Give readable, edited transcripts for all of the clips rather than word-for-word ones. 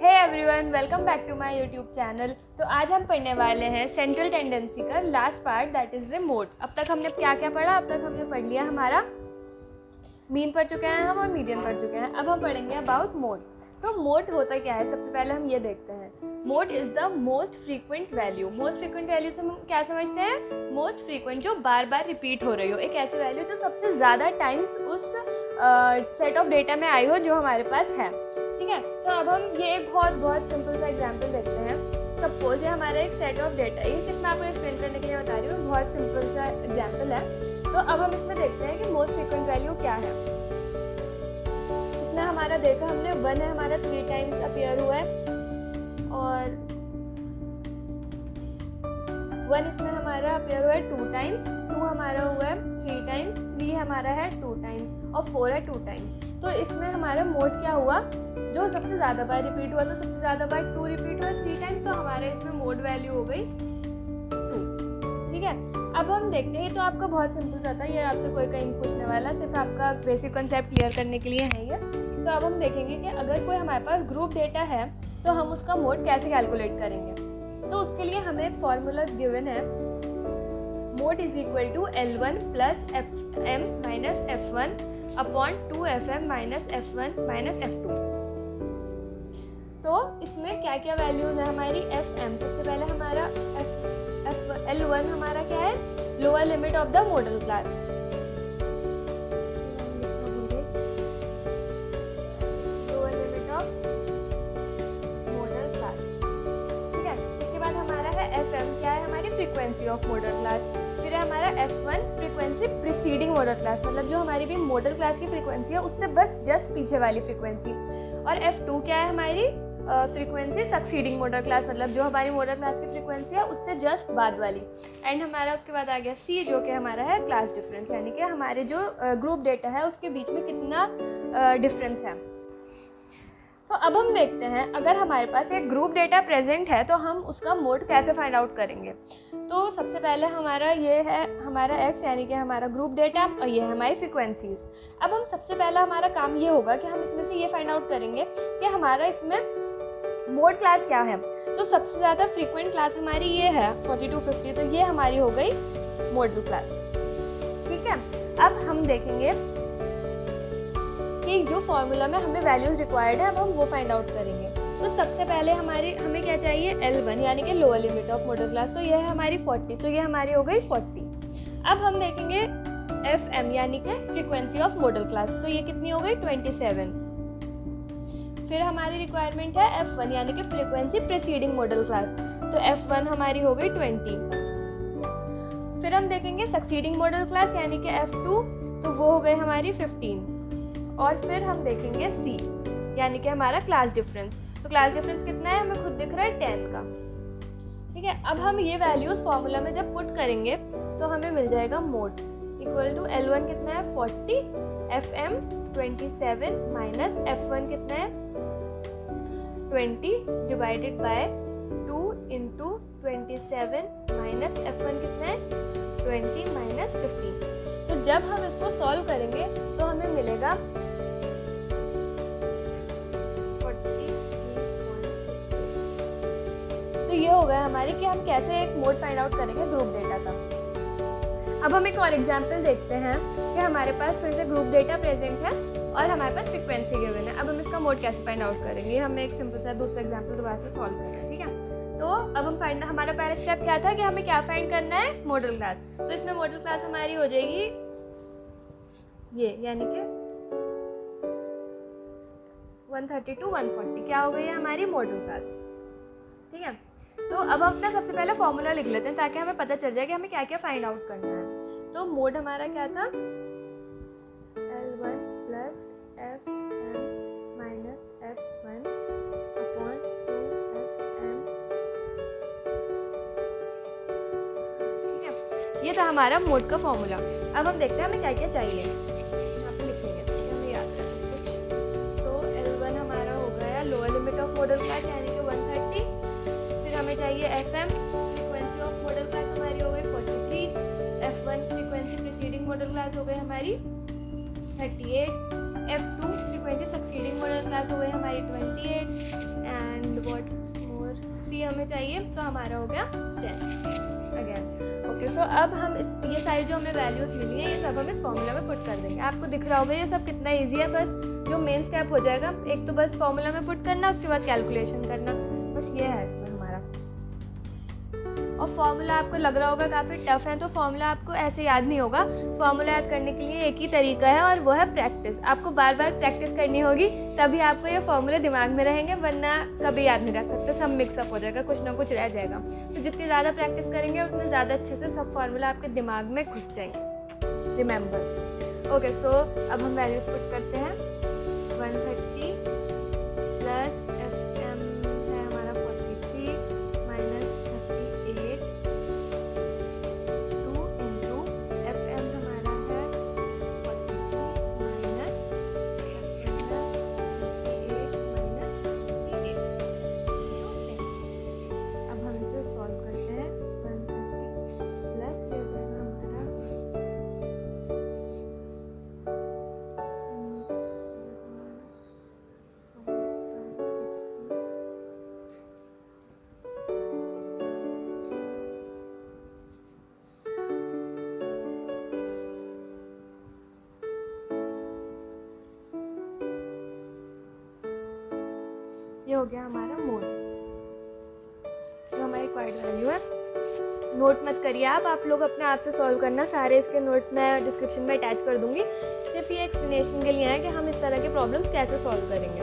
Hey everyone, welcome back to my YouTube channel. तो आज हम पढ़ने वाले हैं सेंट्रल टेंडेंसी का last part, that is the mode. अब तक हमने क्या क्या पढ़ा? अब तक हमने पढ़ लिया हमारा मीन पढ़ चुके हैं हम और मीडियन पढ़ चुके हैं। अब हम पढ़ेंगे अबाउट मोड। तो मोड होता क्या है, सबसे पहले हम ये देखते हैं। Mode is the most frequent value. Most frequent value से हम क्या समझते हैं? मोस्ट फ्रीक्वेंट, जो बार बार रिपीट हो रही हो, एक ऐसी वैल्यू जो सबसे ज़्यादा टाइम्स उस सेट ऑफ डेटा में आई हो जो हमारे पास है। ठीक है, तो अब हम ये एक बहुत सिंपल सा एग्जांपल देखते हैं। सपोज ये हमारा एक सेट ऑफ डेटा है, ये सिर्फ मैं आपको एक्सप्लेन करने के लिए बता रही हूँ, बहुत सिंपल सा एग्जांपल है। तो अब हम इसमें देखते हैं कि मोस्ट फ्रीक्वेंट वैल्यू क्या है। इसमें हमारा देखा हमने 1 है, हमारा 3 टाइम्स अपीयर हुआ है, और 1 इसमें हमारा अपीयर हुआ है 2 टाइम्स, 2 हमारा हुआ है 3 टाइम्स, 3 हमारा है 2 टाइम्स, और 4 है 2 टाइम्स। तो इसमें हमारा मोड क्या हुआ? जो सबसे ज़्यादा बार रिपीट हुआ, तो सबसे ज़्यादा बार 2 रिपीट हुआ 3 टाइम्स, तो हमारे इसमें मोड वैल्यू हो गई 2। ठीक है, अब हम देखते हैं। तो आपका बहुत सिंपल सा था, ये आपसे कोई कहीं नहीं पूछने वाला, सिर्फ आपका बेसिक कंसेप्ट क्लियर करने के लिए है ये। तो अब हम देखेंगे कि अगर कोई हमारे पास ग्रुप डेटा है तो हम उसका मोड कैसे कैलकुलेट करेंगे। तो उसके लिए हमें एक फॉर्मूला गिवन है, mode is equal to L1 plus FM minus F1 upon 2FM minus F1 minus F2। तो इसमें क्या क्या वैल्यूज है हमारी? FM, सबसे पहले हमारा L1 हमारा क्या है? Lower limit of the model class. Lower limit of model class. ठीक है, उसके बाद हमारा है FM, क्या है हमारी? Frequency of model class. फिर है हमारा F1, frequency preceding model class, मतलब जो हमारी भी मॉडल क्लास की फ्रीक्वेंसी है उससे बस जस्ट पीछे वाली फ्रीक्वेंसी। और F2 क्या है हमारी? फ्रीक्वेंसी सक्सीडिंग मॉडल क्लास, मतलब जो हमारी मॉडल क्लास की फ्रीक्वेंसी है उससे जस्ट बाद वाली। एंड हमारा उसके बाद आ गया C, जो कि हमारा है क्लास डिफरेंस, यानी कि हमारे जो ग्रुप डेटा है उसके बीच में कितना डिफरेंस है। तो अब हम देखते हैं, अगर हमारे पास एक ग्रुप डेटा प्रेजेंट है तो हम उसका मोड कैसे फाइंड आउट करेंगे। तो सबसे पहले हमारा ये है हमारा X, यानी कि हमारा ग्रुप डेटा, और ये है हमारी फ्रीक्वेंसीज। अब हम सबसे पहला हमारा काम ये होगा कि हम इसमें से ये फाइंड आउट करेंगे कि हमारा इसमें मोड क्लास क्या है। तो सबसे ज़्यादा फ्रीक्वेंट क्लास हमारी ये है 4250, तो ये हमारी हो गई मॉडल क्लास। ठीक है, अब हम देखेंगे कि जो फॉर्मूला में हमें वैल्यूज रिक्वायर्ड है, अब हम वो फाइंड आउट करेंगे। तो सबसे पहले हमें क्या चाहिए? L1, यानी कि lower limit of model class, तो यह है हमारी 40, तो ये हमारी हो गई 40। अब हम देखेंगे FM, यानी कि फ्रीक्वेंसी ऑफ मॉडल क्लास, तो ये कितनी हो गई? 27। फिर हमारी रिक्वायरमेंट है F1, यानी कि फ्रीक्वेंसी प्रीसीडिंग मॉडल क्लास, तो F1 हमारी हो गई 20। फिर हम देखेंगे सक्सीडिंग मॉडल क्लास, यानी कि F2, तो वो हो गई हमारी 15। और फिर हम देखेंगे C, यानी कि हमारा क्लास डिफरेंस, तो क्लास डिफरेंस कितना है? हमें खुद दिख रहा है 10 का। ठीक है, अब हम ये वैल्यूज फॉर्मूला में जब पुट करेंगे तो हमें मिल जाएगा मोड इक्वल टू L1 कितना है? 40, FM 27 माइनस F1 कितना है? 20 divided by 2 into 27 minus F1 कितना है? 20 माइनस 15। तो जब हम इसको सॉल्व करेंगे तो हमें मिलेगा 43.6। तो ये हो गया हमारी कि हम कैसे एक मोड फाइंड आउट करेंगे ग्रुप डेटा का। अब हम एक और एग्जांपल देखते हैं कि हमारे पास फिर से ग्रुप डेटा प्रेजेंट है और हमारे पास फ्रीक्वेंसी गिवन है। अब हम इसका मोड कैसे फाइंड आउट करेंगे? हम एक सिंपल सा दूसरा एग्जांपल दोबारा से सॉल्व कर रहे हैं। ठीक है, तो अब हम हमारा पहला स्टेप क्या था कि हमें क्या फाइंड करना है? Model class. तो इसमें मॉडल क्लास हमारी हो जाएगी ये, यानी कि 130 to 140 क्या हो गई है हमारी मॉडल क्लास। ठीक है, तो अब हम अपना सबसे पहले फॉर्मूला लिख लेते हैं ताकि हमें पता चल जाए कि हमें क्या क्या फाइंड आउट करना है। तो मोड हमारा क्या था? L1 plus FM minus F1 upon 2FM। ठीक है, ये था हमारा मोड का फॉर्मूला। अब हम देखते हैं हमें क्या क्या चाहिए, यहाँ पे लिखेंगे, हमें याद रखें कुछ। तो L1 हमारा हो गया lower limit of model class, यानी कि 130। फिर हमें चाहिए FM, frequency of model class हमारी हो गई 43। F1 frequency preceding model class हो गई हमारी 38। F2 frequency succeeding model class हो गई हमारी 28। एंड हमें चाहिए, तो हमारा हो गया 10 अगेन। ओके, सो अब हम ये सारी जो हमें वैल्यूज़ मिली हैं ये सब हम इस फॉर्मूला में पुट कर देंगे। आपको दिख रहा होगा ये सब कितना ईजी है। बस जो मेन स्टेप हो जाएगा, एक तो बस फॉर्मूला में पुट करना, उसके बाद कैलकुलेशन करना, बस ये है इसमें हमारा। और फार्मूला आपको लग रहा होगा काफ़ी टफ है, तो फार्मूला आपको ऐसे याद नहीं होगा। फार्मूला याद करने के लिए एक ही तरीका है और वो है प्रैक्टिस। आपको बार बार प्रैक्टिस करनी होगी, तभी आपको ये फार्मूले दिमाग में रहेंगे, वरना कभी याद नहीं रख सकते, सब मिक्सअप हो जाएगा, कुछ ना कुछ रह जाएगा। तो जितनी ज़्यादा प्रैक्टिस करेंगे उतने ज़्यादा अच्छे से सब फार्मूला आपके दिमाग में घुस जाएंगे। रिमेंबर। ओके, सो अब हम वैल्यूज पुट करते हैं। 130 प्लस FM है हमारा 43 माइनस 38 2 इंटू FM हमारा है 43 माइनस 38 माइनस 38। अब हम इसे सॉल्व करते हैं। 130 प्लस ये हो जाएगा हमारा 60। ये हो गया हमारा मोड, जो हमारी रिक्वायर्ड वैल्यू है। नोट मत करिए आप लोग अपने आप से सॉल्व करना। सारे इसके नोट्स मैं डिस्क्रिप्शन में अटैच कर दूंगी। सिर्फ ये एक्सप्लेनेशन के लिए है कि हम इस तरह के प्रॉब्लम्स कैसे सॉल्व करेंगे।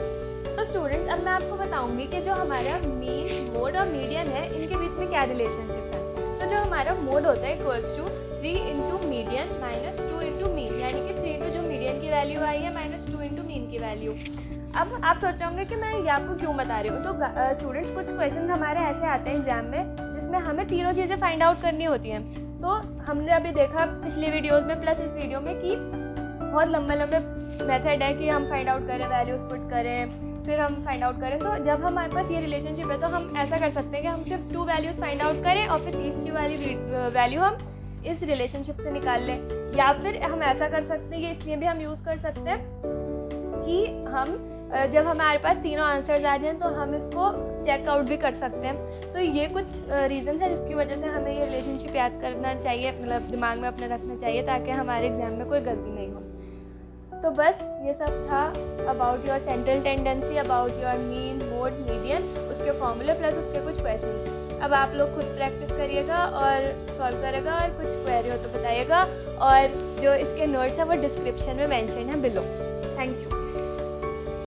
तो स्टूडेंट्स, अब मैं आपको बताऊंगी कि जो हमारा मीन, मोड और मीडियन है, इनके बीच में क्या रिलेशनशिप है। तो जो हमारा मोड होता है equals to 3 into median minus 2 into mean, यानी कि 3 इंटू जो मीडियन की वैल्यू आई है माइनस 2 इंटू मीन की वैल्यू। अब आप सोच रहे होंगे कि मैं ये आपको क्यों बता रही हूँ। तो स्टूडेंट्स, कुछ क्वेश्चंस हमारे ऐसे आते हैं एग्जाम में जिसमें हमें तीनों चीज़ें फाइंड आउट करनी होती हैं। तो हमने अभी देखा पिछले वीडियोस में प्लस इस वीडियो में कि बहुत लंबे लंबे मेथड है कि हम फाइंड आउट करें, वैल्यूज पुट करें, फिर हम फाइंड आउट करें। तो जब हमारे पास ये रिलेशनशिप है तो हम ऐसा कर सकते हैं कि हम सिर्फ 2 वैल्यूज़ फाइंड आउट करें और फिर तीसरी वाली वैल्यू हम इस रिलेशनशिप से निकाल लें। या फिर हम ऐसा कर सकते हैं, ये इसलिए भी हम यूज़ कर सकते हैं कि हम जब हमारे पास तीनों आंसर्स आ जाएं तो हम इसको चेकआउट भी कर सकते हैं। तो ये कुछ रीज़न्स हैं जिसकी वजह से हमें ये रिलेशनशिप याद करना चाहिए, मतलब दिमाग में अपने रखना चाहिए, ताकि हमारे एग्जाम में कोई गलती नहीं हो। तो बस ये सब था about your central tendency, about your mean, mode, median, उसके फॉर्मूले प्लस उसके कुछ क्वेश्चंस। अब आप लोग खुद प्रैक्टिस करिएगा और सॉल्व करेगा, और कुछ क्वेरी हो तो बताइएगा, और जो इसके नोट्स हैं वो डिस्क्रिप्शन में मेंशन है बिलो। Thank you.